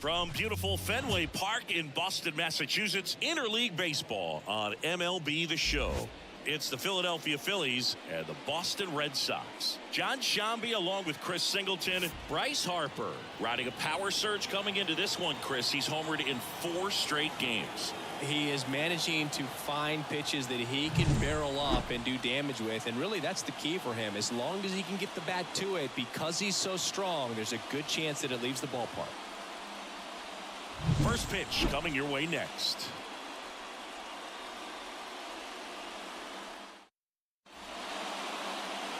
From beautiful Fenway Park in Boston, Massachusetts, interleague baseball on MLB The Show. It's the Philadelphia Phillies and the Boston Red Sox. John Shambi along with Chris Singleton. Bryce Harper riding a power surge coming into this one, Chris. He's homered in 4 straight games. He is managing to find pitches that he can barrel up and do damage with, and really that's the key for him. As long as he can get the bat to it, because he's so strong, there's a good chance that it leaves the ballpark. First pitch coming your way next.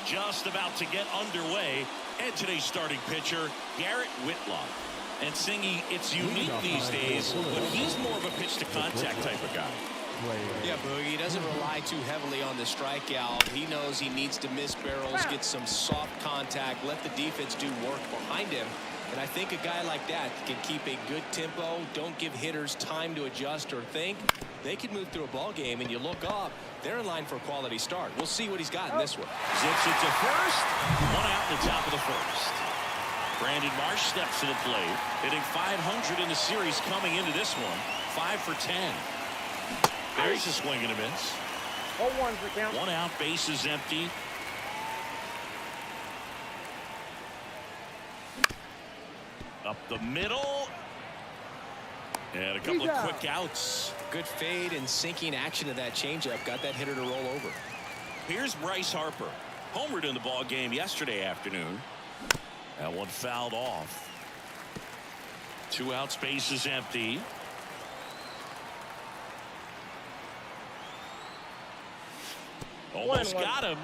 Just about to get underway, and today's starting pitcher, Garrett Whitlock. And Singy, it's unique these days, but he's more of a pitch-to-contact type of guy. Yeah, Boogie, he doesn't rely too heavily on the strikeout. He knows he needs to miss barrels, get some soft contact, let the defense do work behind him. And I think a guy like that can keep a good tempo, don't give hitters time to adjust or think. They can move through a ball game, and you look up, they're in line for a quality start. We'll see what he's got in this one. Zips it to first. 1 out in the top of the first. Brandon Marsh steps to the plate, hitting .500 in the series coming into this one. 5 for 10. There's a swing and a miss. 0-1 for count. 1 out, bases empty. Up the middle. And a couple of quick outs. Good fade and sinking action of that changeup got that hitter to roll over. Here's Bryce Harper. Homered in the ball game yesterday afternoon. That one fouled off. 2 outs, bases empty. Almost got him.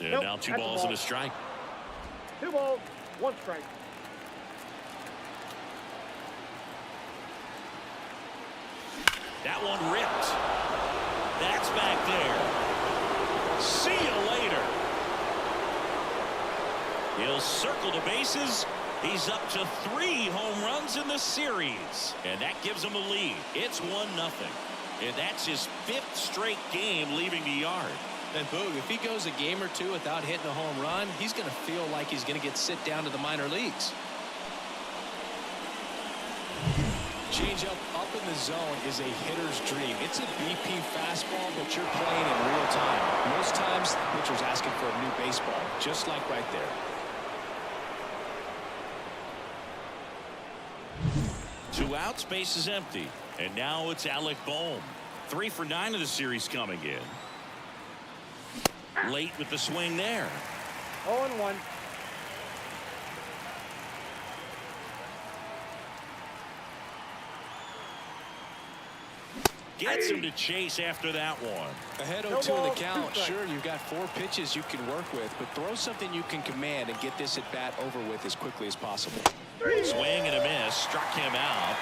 And now 2 balls and a strike. 2 balls, 1 strike. That one ripped. That's back there. See you later. He'll circle the bases. He's up to 3 home runs in the series. And that gives him a lead. It's 1-0. And that's his 5th straight game leaving the yard. And Boog, if he goes a game or 2 without hitting a home run, he's going to feel like he's going to get sit down to the minor leagues. Changeup up in the zone is a hitter's dream. It's a BP fastball, but you're playing in real time. Most times, the pitcher's asking for a new baseball, just like right there. 2 outs, bases empty. And now it's Alec Bohm. 3 for 9 of the series coming in. Late with the swing there. 0-1. Gets him to chase after that one. Ahead 0-2 in the count. Sure, you've got 4 pitches you can work with, but throw something you can command and get this at bat over with as quickly as possible. Swing and a miss, struck him out,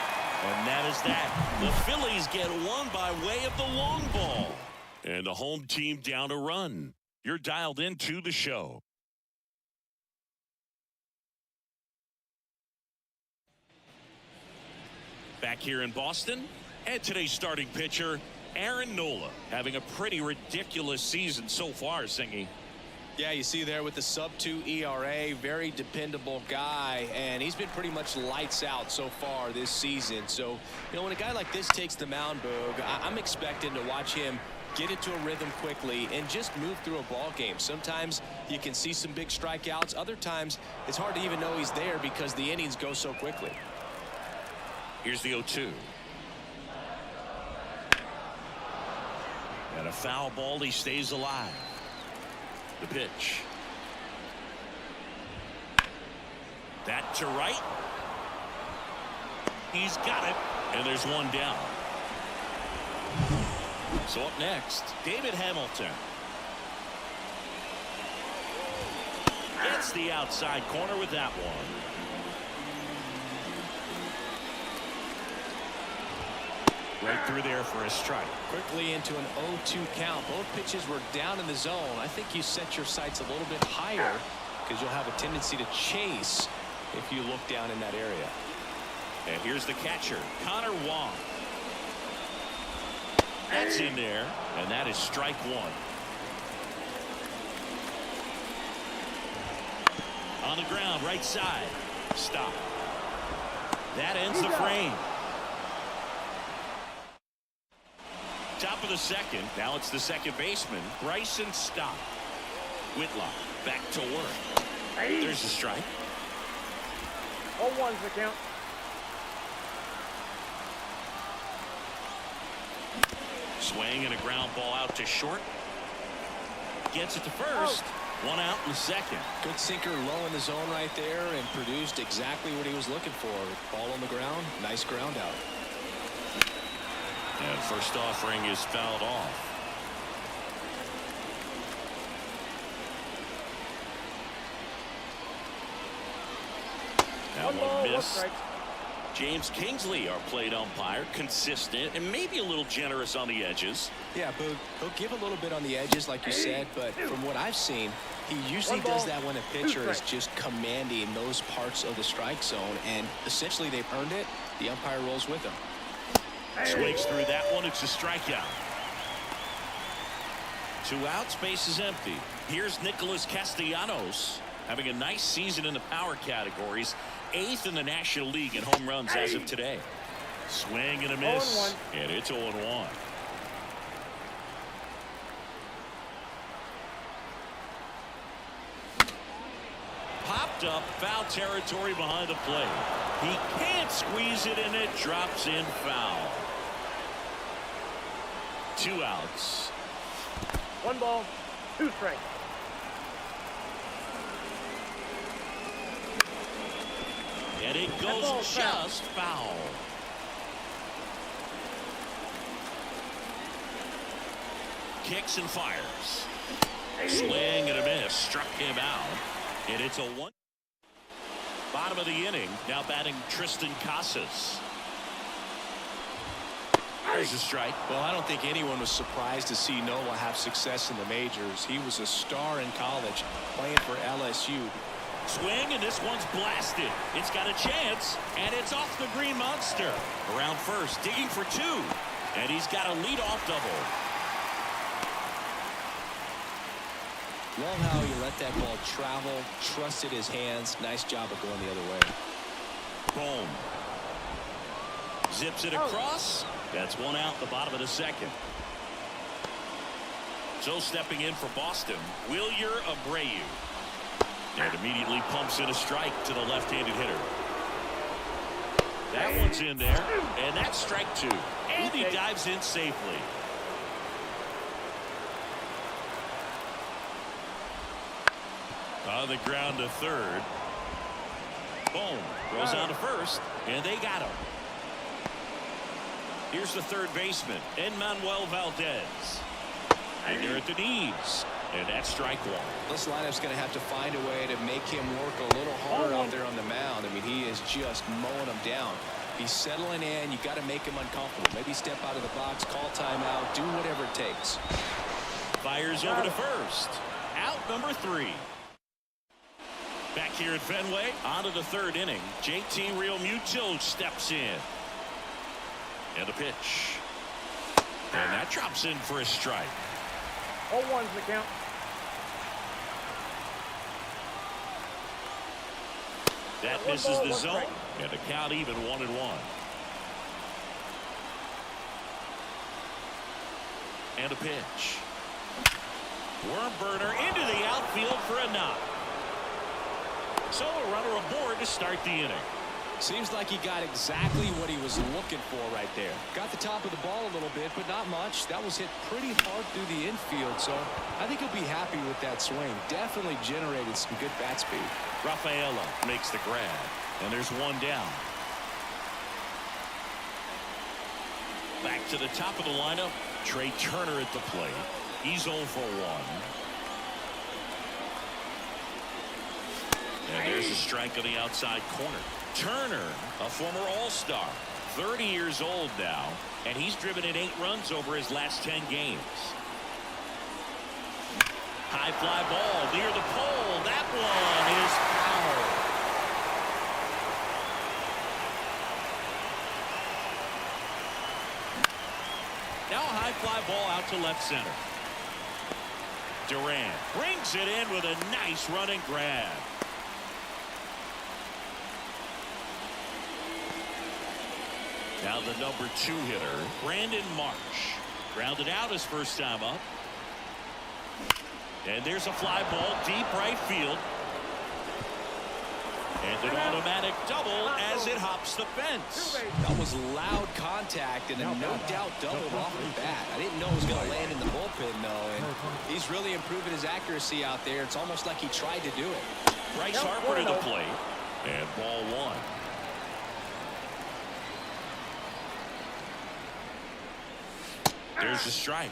and that is that. The Phillies get one by way of the long ball, and the home team down a run. You're dialed into the show. Back here in Boston, and today's starting pitcher, Aaron Nola, having a pretty ridiculous season so far, Singy. Yeah, you see there with the sub-2 ERA, very dependable guy, and he's been pretty much lights out so far this season. So, you know, when a guy like this takes the mound, Boog, I'm expecting to watch him get into a rhythm quickly and just move through a ball game. Sometimes you can see some big strikeouts. Other times it's hard to even know he's there because the innings go so quickly. Here's the 0-2. And a foul ball. He stays alive. The pitch. That to right. He's got it. And there's one down. So up next, David Hamilton. Gets the outside corner with that one. Right through there for a strike. Quickly into an 0-2 count. Both pitches were down in the zone. I think you set your sights a little bit higher because you'll have a tendency to chase if you look down in that area. And here's the catcher, Connor Wong. That's in there, and that is strike 1. the ground, right side. Stop. That ends the frame. Top of the second. Now it's the second baseman, Bryson Stott. Whitlock back to work. There's the strike. 0-1's the count. Swing and a ground ball out to short. Gets it to first. One out in the second. Good sinker low in the zone right there and produced exactly what he was looking for. Ball on the ground. Nice ground out. And first offering is fouled off. That one missed. James Kingsley, our plate umpire, consistent and maybe a little generous on the edges. Yeah, Boog, he'll give a little bit on the edges, like you said, but from what I've seen, he usually does that when a pitcher is just commanding those parts of the strike zone, and essentially they've earned it. The umpire rolls with him. Swings through that one. It's a strikeout. 2 outs, base is empty. Here's Nicholas Castellanos, having a nice season in the power categories. 8th in the National League in home runs as of today. Swing and a miss. And it's 0-1. Popped up, foul territory behind the plate. He can't squeeze it, and it drops in foul. 2 outs. 1 ball, 2 strikes. And it goes just foul. Kicks and fires. Swing and a miss. Struck him out. And it's a 1. Bottom of the inning. Now batting Tristan Casas. There's a strike. Well, I don't think anyone was surprised to see Noah have success in the majors. He was a star in college playing for LSU. Swing, and this one's blasted. It's got a chance, and it's off the Green Monster. Around first, digging for 2. And he's got a leadoff double. Love how he let that ball travel, trusted his hands. Nice job of going the other way. Boom. Zips it across. That's 1 out the bottom of the second. So stepping in for Boston, Wilyer Abreu. And immediately pumps in a strike to the left-handed hitter. That one's in there, and that's strike 2. And he dives in safely. On the ground to third. Boom. Goes on to first, and they got him. Here's the third baseman, Enmanuel Valdez. And they're at the knees. And that's strike 1. This lineup's going to have to find a way to make him work a little harder out there on the mound. I mean, he is just mowing them down. He's settling in. You got to make him uncomfortable. Maybe step out of the box, call timeout, do whatever it takes. Fires over to first. Out number 3. Back here at Fenway, on to the 3rd inning. JT Realmuto steps in. And a pitch. And that drops in for a strike. 0-1's the count. That misses the zone, and the count even 1-1. And a pitch. Worm burner into the outfield for a knock. So a runner aboard to start the inning. Seems like he got exactly what he was looking for right there. Got the top of the ball a little bit, but not much. That was hit pretty hard through the infield, so I think he'll be happy with that swing. Definitely generated some good bat speed. Rafaela makes the grab, and there's 1 down. Back to the top of the lineup, Trea Turner at the plate. He's 0 for 1. And there's a strike on the outside corner. Turner, a former All-Star, 30 years old now, and he's driven in 8 runs over his last 10 games. High fly ball near the pole. That one is foul. Now a high fly ball out to left center. Durant brings it in with a nice running grab. Now the number 2 hitter, Brandon Marsh. Grounded out his first time up. And there's a fly ball deep right field. And an automatic double as it hops the fence. That was loud contact and a no doubt double off the bat. I didn't know it was going to land in the bullpen, though. And he's really improving his accuracy out there. It's almost like he tried to do it. Bryce Harper to the plate. And ball 1. There's the strike.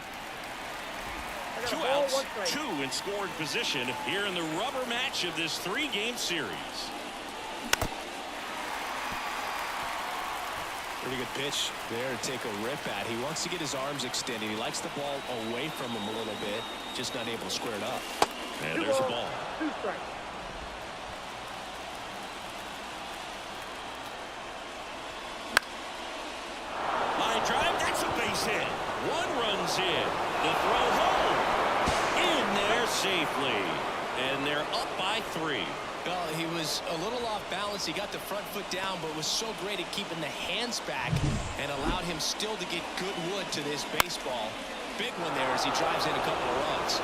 2 outs, 2 in scoring position here in the rubber match of this 3-game series. Pretty good pitch there to take a rip at. He wants to get his arms extended. He likes the ball away from him a little bit, just not able to square it up. And there's a ball. 2 strikes. Line drive, that's a base hit. 1 run's in. The throw home. In there safely. And they're up by 3. Well, he was a little off balance. He got the front foot down, but was so great at keeping the hands back and allowed him still to get good wood to this baseball. Big one there as he drives in a couple of runs.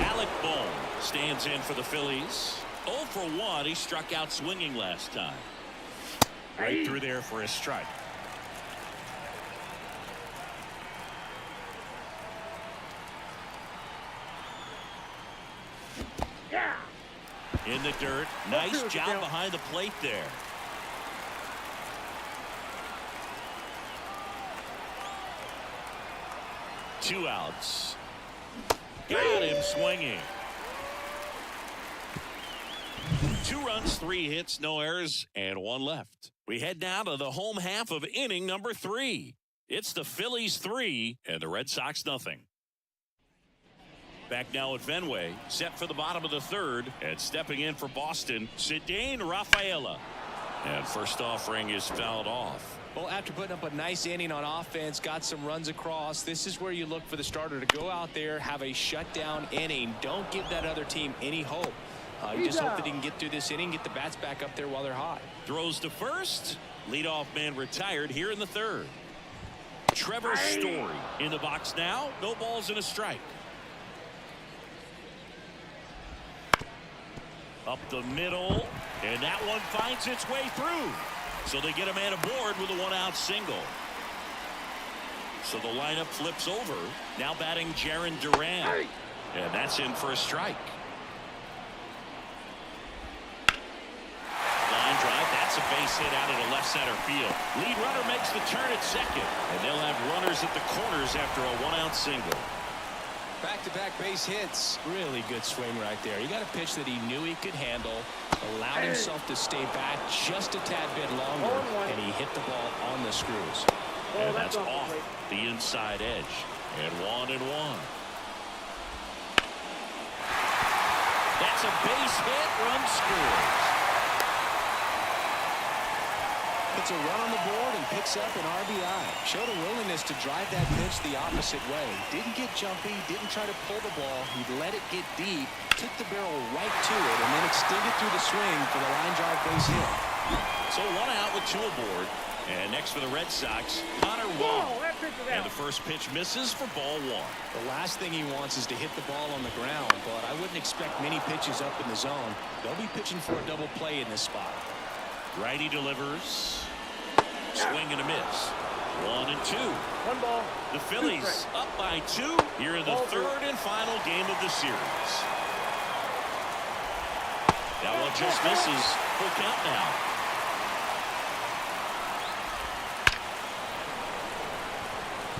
Alec Bohm stands in for the Phillies. 0 for 1. He struck out swinging last time. Right through there for a strike. Yeah. In the dirt. Nice job behind the plate there. Two outs. Got him swinging. 2 runs, 3 hits, no errors, and 1 left. We head now to the home half of inning number 3. It's the Phillies 3 and the Red Sox nothing. Back now at Fenway, set for the bottom of the 3rd, and stepping in for Boston, Cedane Rafaela. And first offering is fouled off. Well, after putting up a nice inning on offense, got some runs across, this is where you look for the starter to go out there, have a shutdown inning. Don't give that other team any hope. You just hope that he can get through this inning, get the bats back up there while they're hot. Throws to first. Leadoff man retired here in the 3rd. Trevor Story in the box now. No balls and a strike. Up the middle, and that one finds its way through. So they get a man aboard with a 1-out single. So the lineup flips over. Now batting Jarren Duran. And that's in for a strike. Line drive, that's a base hit out of the left center field. Lead runner makes the turn at second. And they'll have runners at the corners after a 1-out single. Back-to-back base hits. Really good swing right there. He got a pitch that he knew he could handle, allowed himself to stay back just a tad bit longer, and he hit the ball on the screws. And that's off the inside edge. And 1-1. That's a base hit. Run scores. Puts a run on the board and picks up an RBI. Showed a willingness to drive that pitch the opposite way. Didn't get jumpy, didn't try to pull the ball. He let it get deep, took the barrel right to it, and then extended through the swing for the line drive base hit. So 1 out with 2 aboard. And next for the Red Sox, Connor Wong. And the first pitch misses for ball 1. The last thing he wants is to hit the ball on the ground, but I wouldn't expect many pitches up in the zone. They'll be pitching for a double play in this spot. Righty delivers. Swing and a miss. 1-2. 1 ball. The Phillies up by 2 here in the 3rd and final game of the series. That one just misses. Full count now.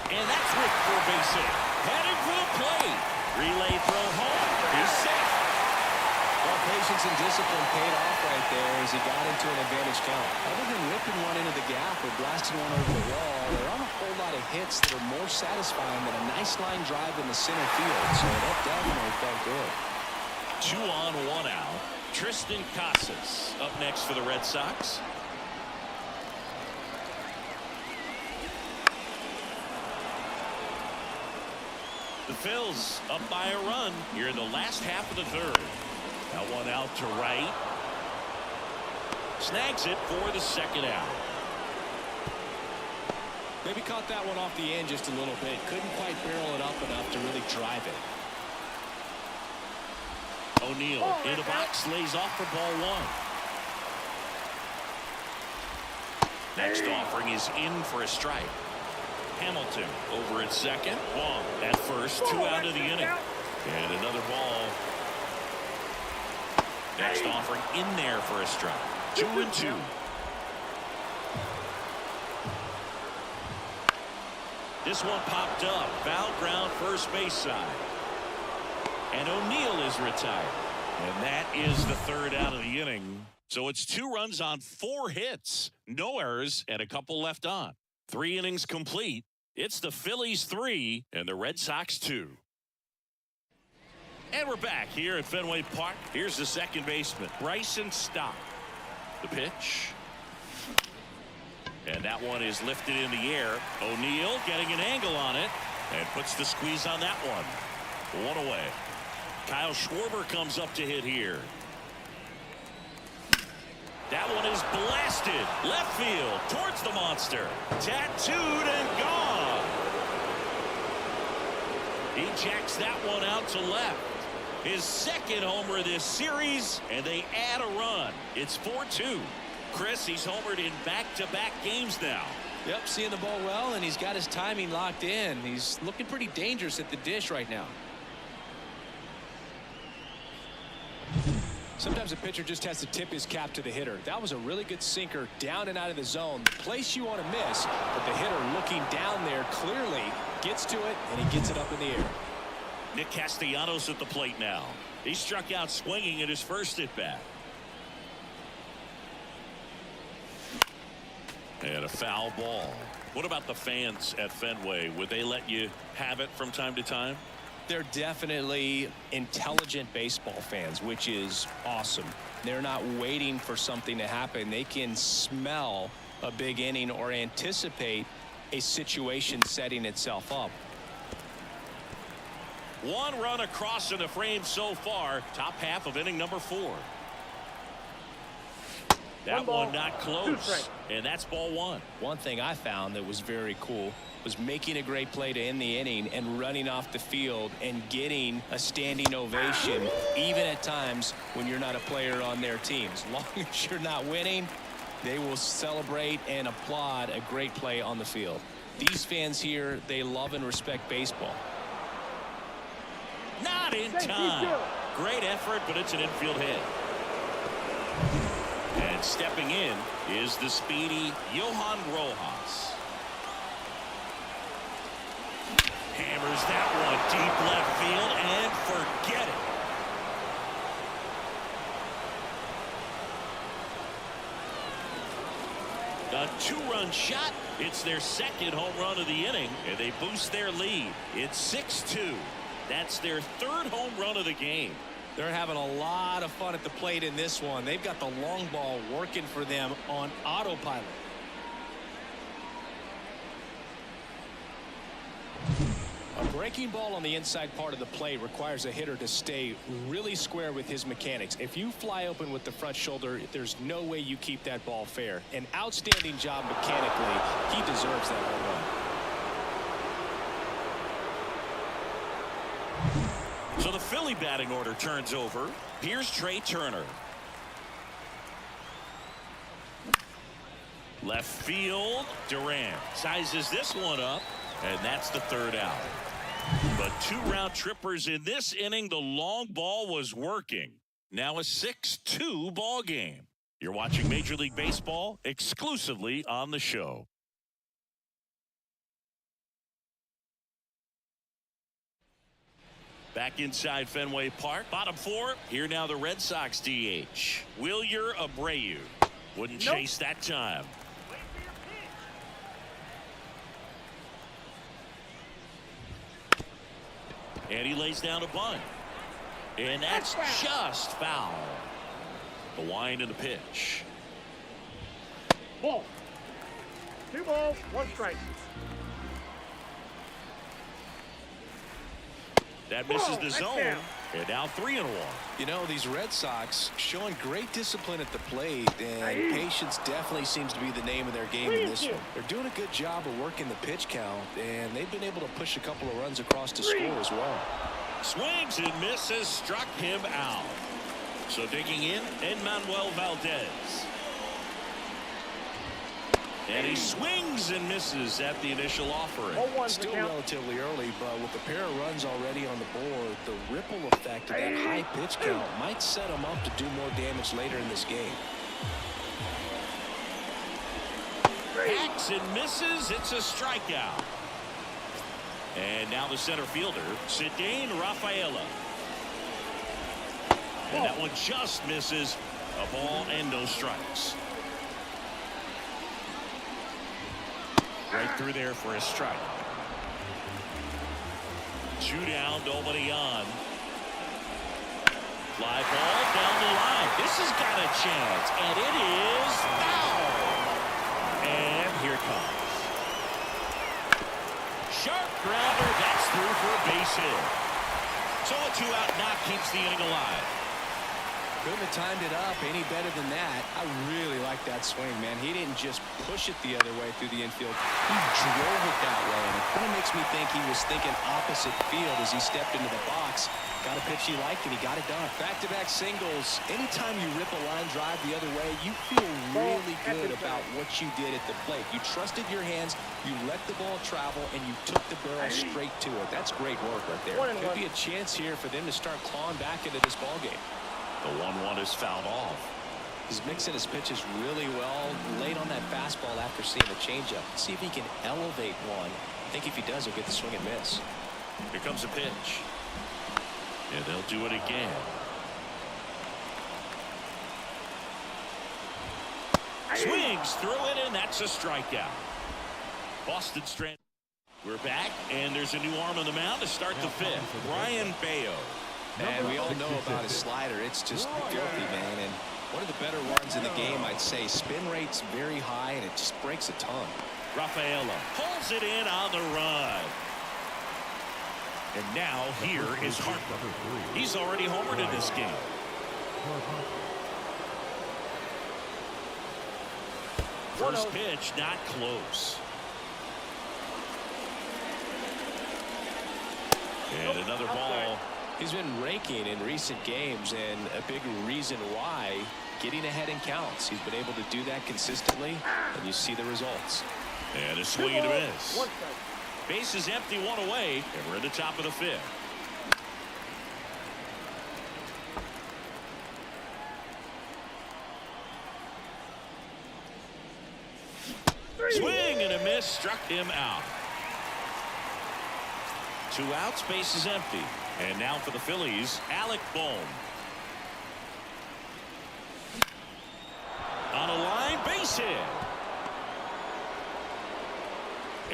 And that's ripped for a base hit. Headed for the plate. Relay throw home. He's safe. Well, patience and discipline paid off right there as he got into an advantage count. Other than ripping one into the gap or blasting one over the wall, there aren't a whole lot of hits that are more satisfying than a nice line drive in the center field. So that definitely felt good. 2 on, 1 out. Tristan Casas up next for the Red Sox. The Phils up by a run here in the last half of the 3rd. That one out to right. Snags it for the 2nd out. Maybe caught that one off the end just a little bit. Couldn't quite barrel it up enough to really drive it. O'Neill in the box, lays off for ball one. Next offering is in for a strike. Hamilton over at second. Wong at first. 2 out of the inning. And another ball. Next offering in there for a strike. 2-2. This one popped up. Foul ground first base side. And O'Neill is retired. And that is the 3rd out of the inning. So it's 2 runs on 4 hits. No errors and a couple left on. 3 innings complete. It's the Phillies 3 and the Red Sox 2. And we're back here at Fenway Park. Here's the second baseman, Bryson Stott. The pitch. And that one is lifted in the air. O'Neill getting an angle on it and puts the squeeze on that one. 1 away. Kyle Schwarber comes up to hit here. That one is blasted left field towards the monster. Tattooed and gone. He jacks that one out to left. His 2nd homer this series, and they add a run. It's 4-2. Chris, he's homered in back-to-back games now. Yep, seeing the ball well, and he's got his timing locked in. He's looking pretty dangerous at the dish right now. Sometimes a pitcher just has to tip his cap to the hitter. That was a really good sinker down and out of the zone. The place you want to miss, but the hitter looking down there clearly gets to it, and he gets it up in the air. Nick Castellanos at the plate now. He struck out swinging at his first at-bat. And a foul ball. What about the fans at Fenway? Would they let you have it from time to time? They're definitely intelligent baseball fans, which is awesome. They're not waiting for something to happen. They can smell a big inning or anticipate a situation setting itself up. 1 run across in the frame so far. Top half of inning number 4. That one not close. And that's ball 1. One thing I found that was very cool was making a great play to end the inning and running off the field and getting a standing ovation, even at times when you're not a player on their team. As long as you're not winning, they will celebrate and applaud a great play on the field. These fans here, they love and respect baseball. Not in time. Great effort, but it's an infield hit. And stepping in is the speedy Johan Rojas. Hammers that one deep left field and forget it. A 2-run shot. It's their 2nd home run of the inning, and they boost their lead. It's 6-2. That's their 3rd home run of the game. They're having a lot of fun at the plate in this one. They've got the long ball working for them on autopilot. A breaking ball on the inside part of the plate requires a hitter to stay really square with his mechanics. If you fly open with the front shoulder, there's no way you keep that ball fair. An outstanding job mechanically. He deserves that home run. So the Philly batting order turns over. Here's Trea Turner. Left field. Duran sizes this one up, and that's the 3rd out. But 2 round trippers in this inning. The long ball was working. Now a 6-2 ball game. You're watching Major League Baseball exclusively on the show. Back inside Fenway Park. Bottom 4. Here now the Red Sox DH. Wilyer Abreu. Wouldn't chase that time. And he lays down a bunt. And that's just foul. The wind and the pitch. Ball. 2 balls, 1 strike. That misses the zone. And now 3-1. You know, these Red Sox showing great discipline at the plate, and patience definitely seems to be the name of their game in this one. They're doing a good job of working the pitch count, and they've been able to push a couple of runs across to score as well. Swings and misses, struck him out. So digging in, Enmanuel Valdez. And he swings and misses at the initial offering. Still relatively early, but with a pair of runs already on the board, the ripple effect of that high pitch count might set him up to do more damage later in this game. Hacks and misses. It's a strikeout. And now the center fielder, Cedane Rafaela. And that one just misses. A ball and no strikes. Right through there for a strike. 2 down, nobody on. Fly ball down the line. This has got a chance, and it is foul. And here it comes. Sharp grounder. That's through for a base hit. So a 2-out knock keeps the inning alive. Couldn't have timed it up any better than that. I really like that swing, man. He didn't just push it the other way through the infield. He drove it that way, and it kind of makes me think he was thinking opposite field as he stepped into the box. Got a pitch he liked, and he got it done. Back-to-back singles. Anytime you rip a line drive the other way, you feel really good about what you did at the plate. You trusted your hands, you let the ball travel, and you took the barrel straight to it. That's great work right there. Could be a chance here for them to start clawing back into this ballgame. The 1-1 is fouled off. He's mixing his pitches really well. Late on that fastball after seeing the changeup. See if he can elevate one. I think if he does, he'll get the swing and miss. Here comes a pitch. And they'll do it again. Swings through it, and that's a strikeout. Boston strand. We're back, and there's a new arm on the mound to start the 5th. Brian Bayo. And we all know about his slider. It's just filthy, man. And one of the better ones in the game, I'd say. Spin rate's very high, and it just breaks a ton. Rafaela pulls it in on the run. And now here is Harper. He's already homered in this game. First pitch, not close. And another ball. He's been raking in recent games, and a big reason why, getting ahead in counts. He's been able to do that consistently, and you see the results. And a swing and a miss. Base is empty, 1 away, and we're at the top of the 5th. Swing and a miss, struck him out. 2 outs, base is empty. And now for the Phillies, Alec Bohm. On a line, base hit.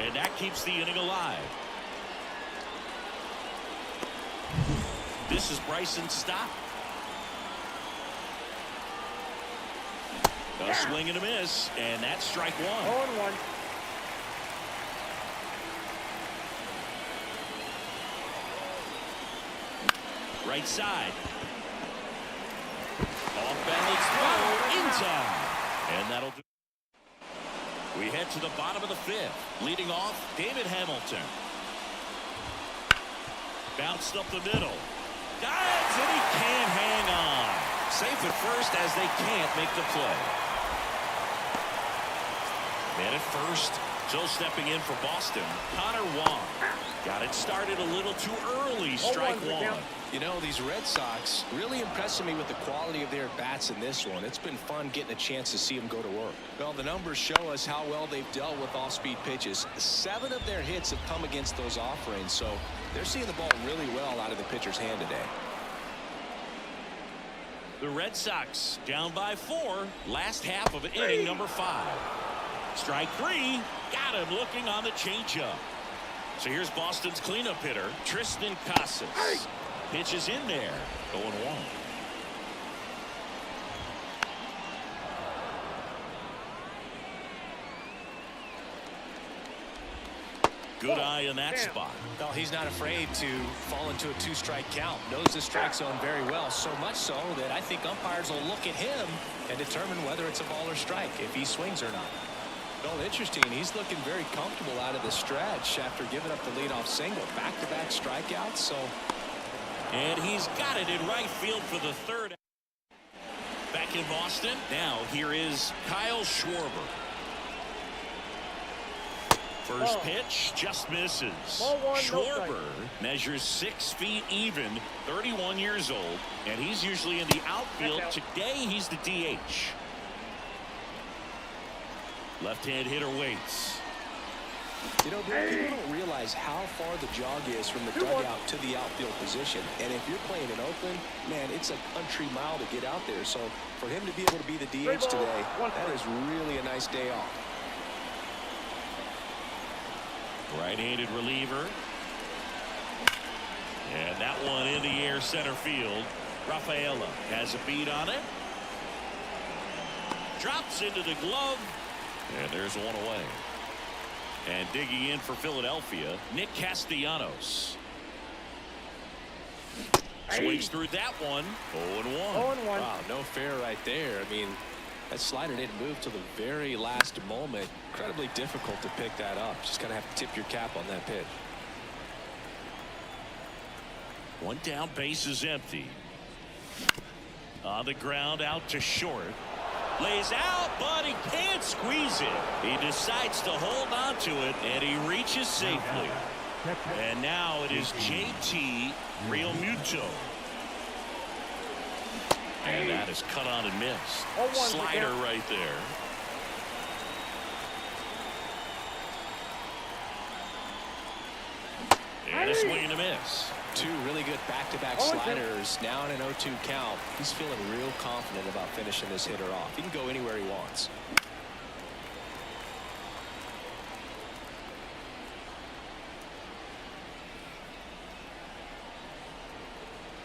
And that keeps the inning alive. This is Bryson's stop. A swing and a miss, and that's strike 1. 0-1. Right side. Off balance throw in time. And that'll do. We head to the bottom of the 5th. Leading off, David Hamilton. Bounced up the middle. Dives, and he can't hang on. Safe at first as they can't make the play. Man at first. So stepping in for Boston, Connor Wong. Got it started a little too early. Strike 1. You know, these Red Sox really impressing me with the quality of their bats in this one. It's been fun getting a chance to see them go to work. Well, the numbers show us how well they've dealt with off-speed pitches. 7 of their hits have come against those off-range, so they're seeing the ball really well out of the pitcher's hand today. The Red Sox down by 4. Last half of inning number 5. Strike 3. Got him looking on the changeup. So here's Boston's cleanup hitter, Tristan Casas. Pitches in there. 0-1. Good eye in that spot. Well, he's not afraid to fall into a 2-strike count. Knows the strike zone very well, so much so that I think umpires will look at him and determine whether it's a ball or strike, if he swings or not. Well, interesting. He's looking very comfortable out of the stretch after giving up the leadoff single. Back-to-back strikeouts. So, and he's got it in right field for the third. Back in Boston. Now here is Kyle Schwarber. First pitch just misses. Schwarber measures 6 feet even, 31 years old, and he's usually in the outfield. Today he's the DH. Left-hand hitter waits. You know, people don't realize how far the jog is from the dugout to the outfield position. And if you're playing in Oakland, man, it's a country mile to get out there. So for him to be able to be the DH today, that is really a nice day off. Right-handed reliever. And that one in the air center field. Rafaela has a beat on it. Drops into the glove. And there's one away. And digging in for Philadelphia, Nick Castellanos. Swings through that one. 0-1. Wow, no fair right there. I mean, that slider didn't move till the very last moment. Incredibly difficult to pick that up. Just kind of have to tip your cap on that pitch. One down, base is empty. On the ground, out to short. Lays out, but he can't squeeze it. He decides to hold on to it, and he reaches safely. And now it is JT Realmuto. And that is cut on and missed. Slider right there. And a swing and a miss. Two really good back-to-back sliders. Now in an 0-2 count. He's feeling real confident about finishing this hitter off. He can go anywhere he wants.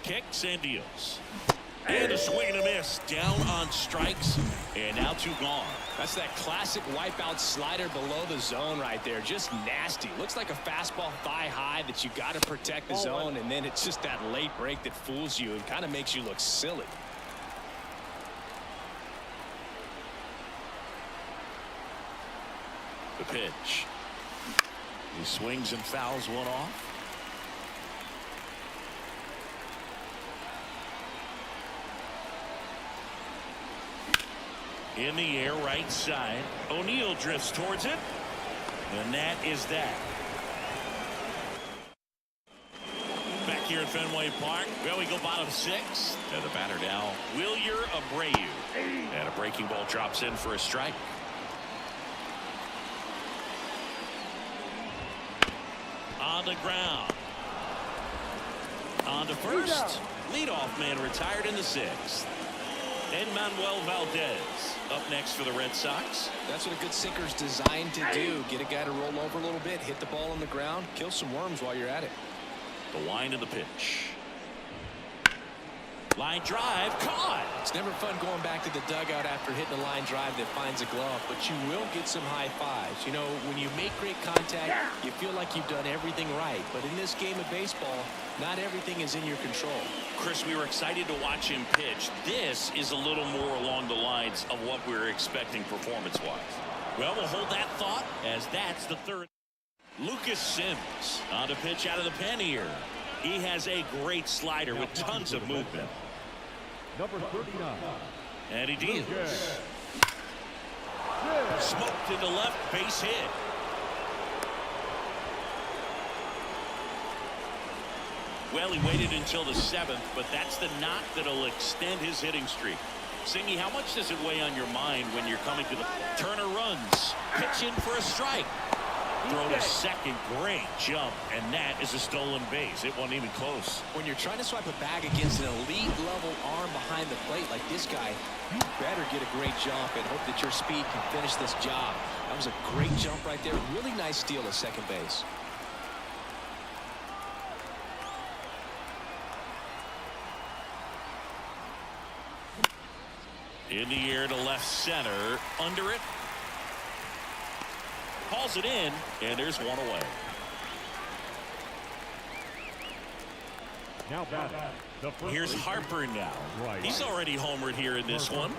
Kicks and deals. And a swing and a miss. Down on strikes. And now 2 gone. That's that classic wipeout slider below the zone right there. Just nasty. Looks like a fastball thigh high that you got to protect the zone. And then it's just that late break that fools you and kind of makes you look silly. The pitch. He swings and fouls one off. In the air, right side. O'Neill drifts towards it. And that is that. Back here at Fenway Park. Well, we go bottom 6. And the batter now, Wilyer Abreu. And a breaking ball drops in for a strike. On the ground. On to first. Leadoff man retired in the 6th. And Manuel Valdez up next for the Red Sox. That's what a good sinker's designed to do. Get a guy to roll over a little bit, hit the ball on the ground, kill some worms while you're at it. The wind of the pitch. Line drive, caught. It's never fun going back to the dugout after hitting a line drive that finds a glove, but you will get some high fives. You know, when you make great contact, you feel like you've done everything right. But in this game of baseball, not everything is in your control. Chris, we were excited to watch him pitch. This is a little more along the lines of what we were expecting performance-wise. Well, we'll hold that thought as that's the 3rd. Lucas Sims on the pitch out of the pen here. He has a great slider with tons of movement. Number 39. And he deals. Smoked to the left, base hit. Well, he waited until the 7th, but that's the knock that'll extend his hitting streak. Singy, how much does it weigh on your mind when you're coming to the Turner runs? Pitch in for a strike. Throw to second, great jump, and that is a stolen base. It wasn't even close. When you're trying to swipe a bag against an elite level arm behind the plate like this guy, you better get a great jump and hope that your speed can finish this job. That was a great jump right there. Really nice steal at second base. In the air to left center, under it. Hauls it in, and there's one away. Now batting. The first Here's baseman, Harper now. Bryce. He's already homered here in this one.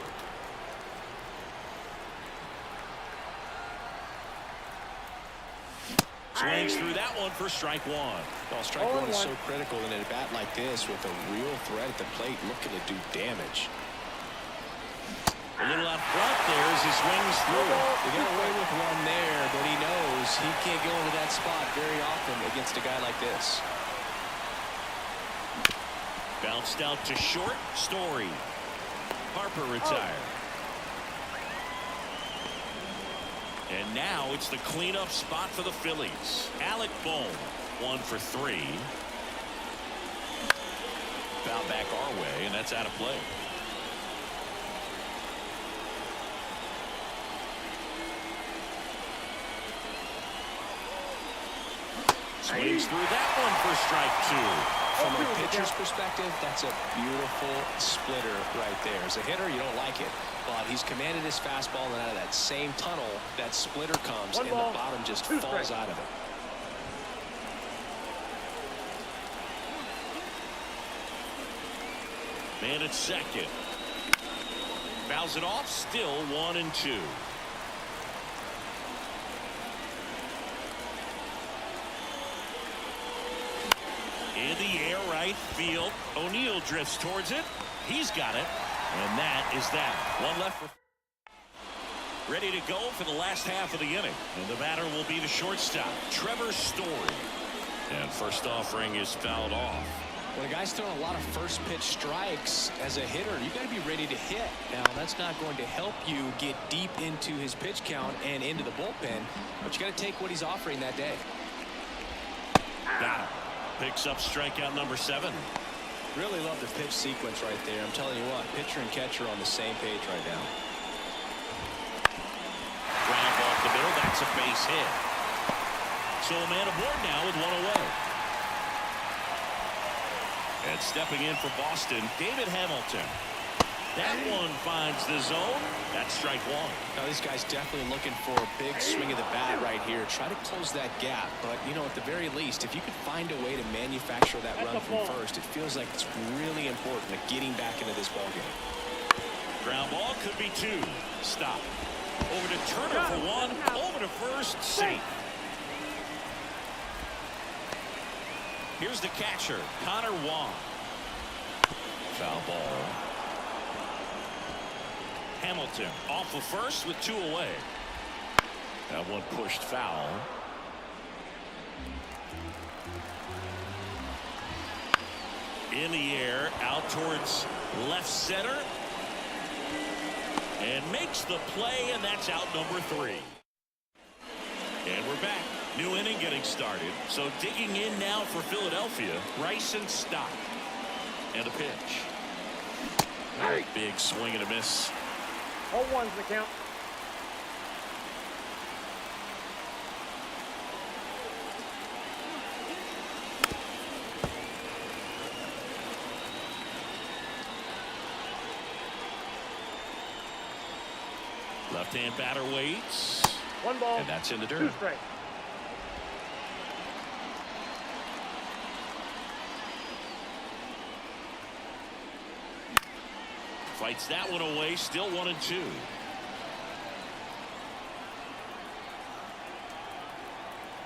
Swings through that one for strike one. Well, strike one is so critical in a bat like this with a real threat at the plate looking to do damage. A little out front there as he swings through. He got away with one there, but he knows he can't go into that spot very often against a guy like this. Bounced out to short. Story. Harper retired. And now it's the cleanup spot for the Phillies. Alec Bohm, 1 for 3. Foul back our way, and that's out of play. Swings through that one for strike 2. From a pitcher's perspective, that's a beautiful splitter right there. As a hitter, you don't like it, but he's commanded his fastball, and out of that same tunnel, that splitter comes, and the bottom just falls out of it. Man at second. Fouls it off, still 1-2. In the air, right field. O'Neill drifts towards it. He's got it. And that is that. One left for. Ready to go for the last half of the inning. And the batter will be the shortstop, Trevor Story. And first offering is fouled off. When a guy's throwing a lot of first pitch strikes as a hitter, you got to be ready to hit. Now, that's not going to help you get deep into his pitch count and into the bullpen, but you got to take what he's offering that day. Got him. Picks up strikeout number 7. Really love the pitch sequence right there. I'm telling you what, pitcher and catcher on the same page right now. Ground ball up the middle. That's a base hit. So a man aboard now with 1 away. And stepping in for Boston, David Hamilton. That one finds the zone. That's strike 1. Now this guy's definitely looking for a big swing of the bat right here. Try to close that gap. But, you know, at the very least, if you could find a way to manufacture that run from first, it feels like it's really important to getting back into this ballgame. Ground ball could be 2. Stop. Over to Turner for 1. Over to first. Safe. Here's the catcher, Connor Wong. Foul ball. Hamilton off of first with 2 away. That one pushed foul. In the air, out towards left center. And makes the play, and that's out number 3. And we're back. New inning getting started. So digging in now for Philadelphia, Bryce and Stock. And a pitch. Big swing and a miss. 0-1's the count. Left-hand batter waits. 1 ball. And that's in the 2 dirt. strikes. Fights that one away, still 1-2.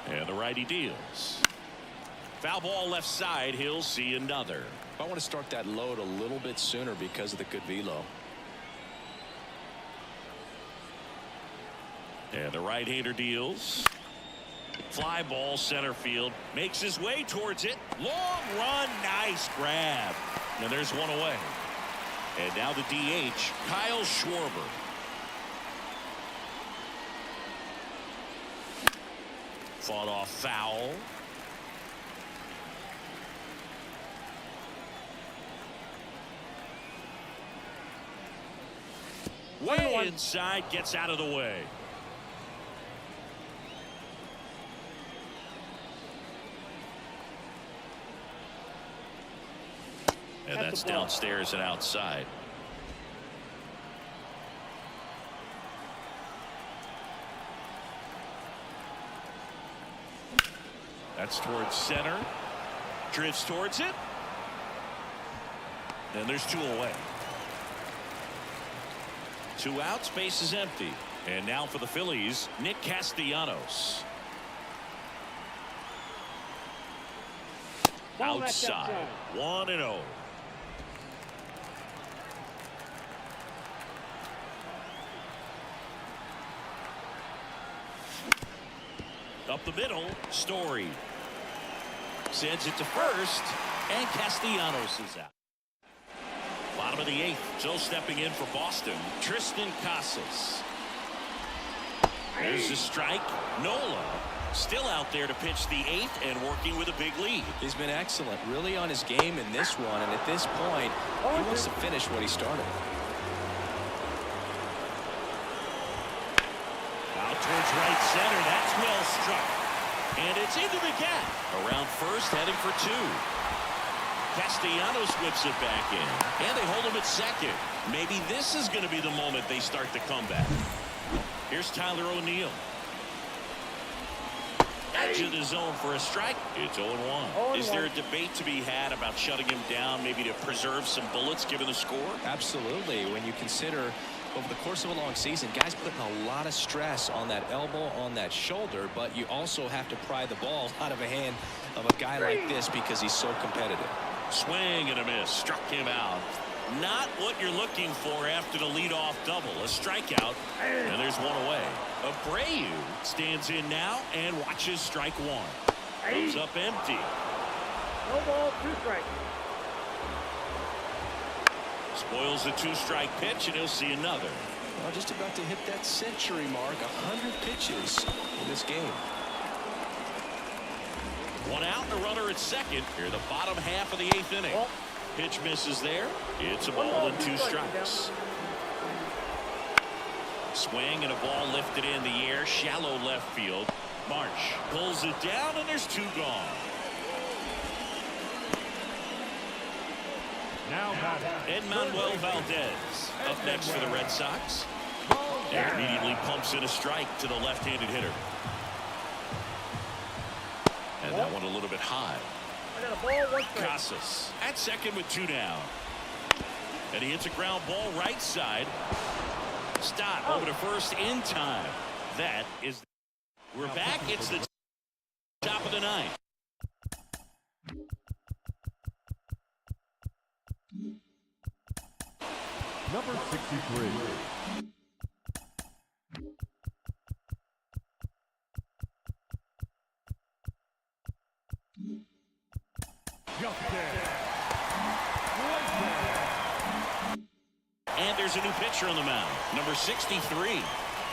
And the righty deals. Foul ball left side, he'll see another. I want to start that load a little bit sooner because of the good velo. And the right-hander deals. Fly ball center field, makes his way towards it. Long run, nice grab. And there's 1 away. And now the DH, Kyle Schwarber. Fought off foul. Way inside, gets out of the way. And that's downstairs and outside. That's towards center. Drifts towards it. And there's 2 away. 2 outs, base is empty. And now for the Phillies, Nick Castellanos. Outside, 1-0. Up the middle, Story sends it to first, and Castellanos is out. Bottom of the 8th, so stepping in for Boston, Tristan Casas. There's a strike. Nola still out there to pitch the 8th and working with a big lead. He's been excellent, really on his game in this one, and at this point, he wants to finish what he started. Out towards right center. That's well struck. And it's into the gap. Around first, heading for 2. Castellanos whips it back in. And they hold him at second. Maybe this is going to be the moment they start the comeback. Here's Tyler O'Neill. Edge of the zone for a strike. It's 0-1. Is there a debate to be had about shutting him down, maybe to preserve some bullets given the score? Absolutely. When you consider over the course of a long season, guys putting a lot of stress on that elbow, on that shoulder, but you also have to pry the ball out of a hand of a guy like this because he's so competitive. Swing and a miss. Struck him out. Not what you're looking for after the leadoff double. A strikeout, and there's 1 away. Abreu stands in now and watches strike 1. Comes up empty. No ball, 2 strikes. Spoils the 2-strike pitch, and he'll see another. Well, just about to hit that century mark. 100 pitches in this game. 1 out and a runner at second. Here the bottom half of the 8th inning. Pitch misses there. It's a ball and 2 strikes. Swing and a ball lifted in the air. Shallow left field. Marsh pulls it down, and there's 2 gone. Now Edmanuel Valdez up next for the Red Sox. And immediately pumps in a strike to the left-handed hitter. And that one a little bit high. I got a ball, 1 strike. Casas at second with 2 down. And he hits a ground ball right side. Stop over to first in time. That is. We're back. It's the top of the 9th. number 63. And there's a new pitcher on the mound. Number 63.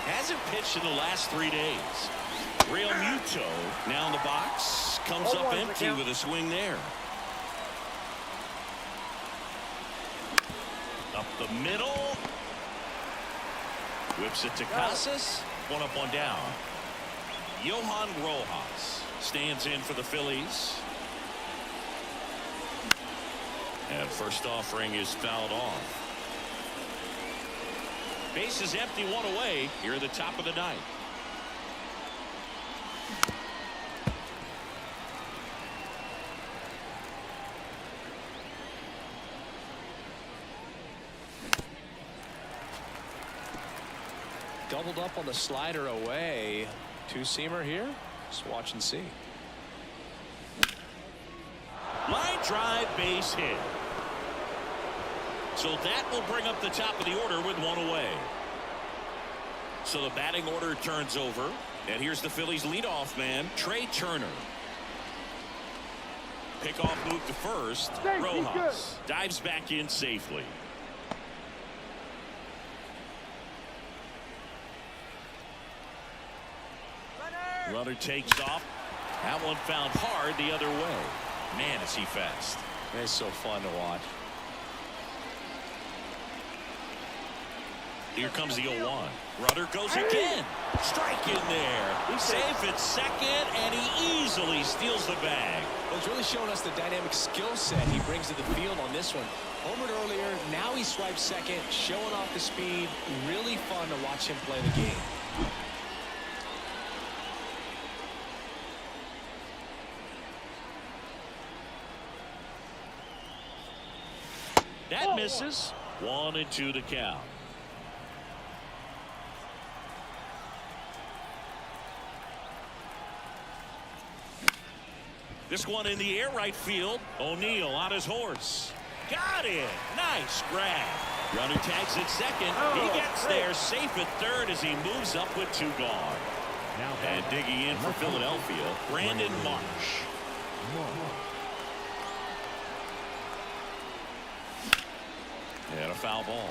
Hasn't pitched in the last 3 days. Real Muto now in the box. Comes up empty with a swing there. Up the middle. Whips it to Casas. 1 up, 1 down. Johan Rojas stands in for the Phillies. And first offering is fouled off. Base is empty, 1 away. Here at the top of the 9th. Doubled up on the slider away. 2-seamer here. Just watch and see. Line drive, base hit. So that will bring up the top of the order with 1 away. So the batting order turns over. And here's the Phillies leadoff man, Trea Turner. Pickoff move to first. Rojas dives back in safely. Runner takes off. That one found hard the other way. Man, is he fast. It's so fun to watch. Here comes the 0-1. Runner goes again. Strike in there. Safe at second, and he easily steals the bag. Well, he's really showing us the dynamic skill set he brings to the field on this one. Homered earlier, now he swipes second, showing off the speed. Really fun to watch him play the game. That misses. 1-2 to count. This one in the air right field. O'Neill on his horse. Got it. Nice grab. Runner tags at second. He gets there safe at third as he moves up with 2 gone. And digging in for Philadelphia, Brandon Marsh. And a foul ball.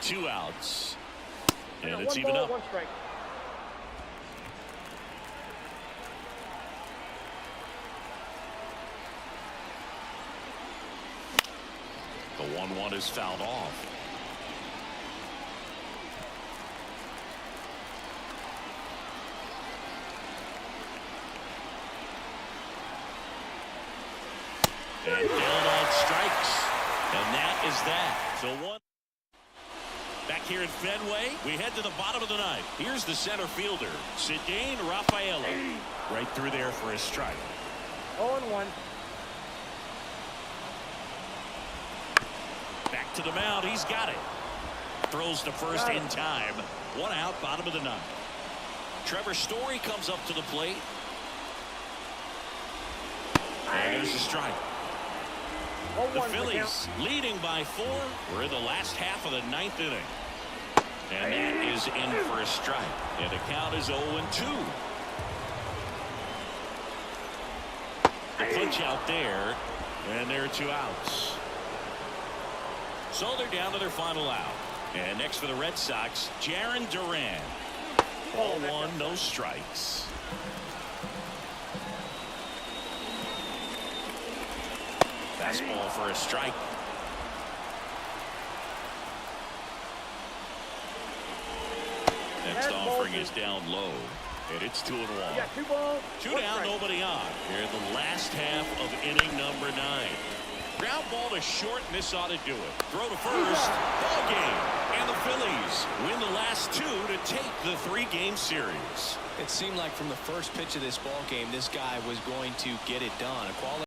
Two outs. And it's even up. 1 strike. The 1-1 is fouled off. And down on strikes. And that is that. So one. Back here at Fenway, we head to the bottom of the ninth. Here's the center fielder, Cedane Rafaela. Right through there for a strike. 0-1. Back to the mound. He's got it. Throws to first in time. 1 out, bottom of the ninth. Trevor Story comes up to the plate. And there's a strike. The Phillies leading by 4. We're in the last half of the 9th inning. And that is in for a strike. And the count is 0-2. The punch out there. And there are 2 outs. So they're down to their final out. And next for the Red Sox, Jarren Duran. Ball 1, no strikes. Fastball for a strike. Next offering is down low. And it's 2-1. You got 2 balls. 2 down, nobody on. Here in the last half of inning number 9. Ground ball to short, and this ought to do it. Throw to first. Ball game. And the Phillies win the last 2 to take the 3-game series. It seemed like from the first pitch of this ball game, this guy was going to get it done. A quality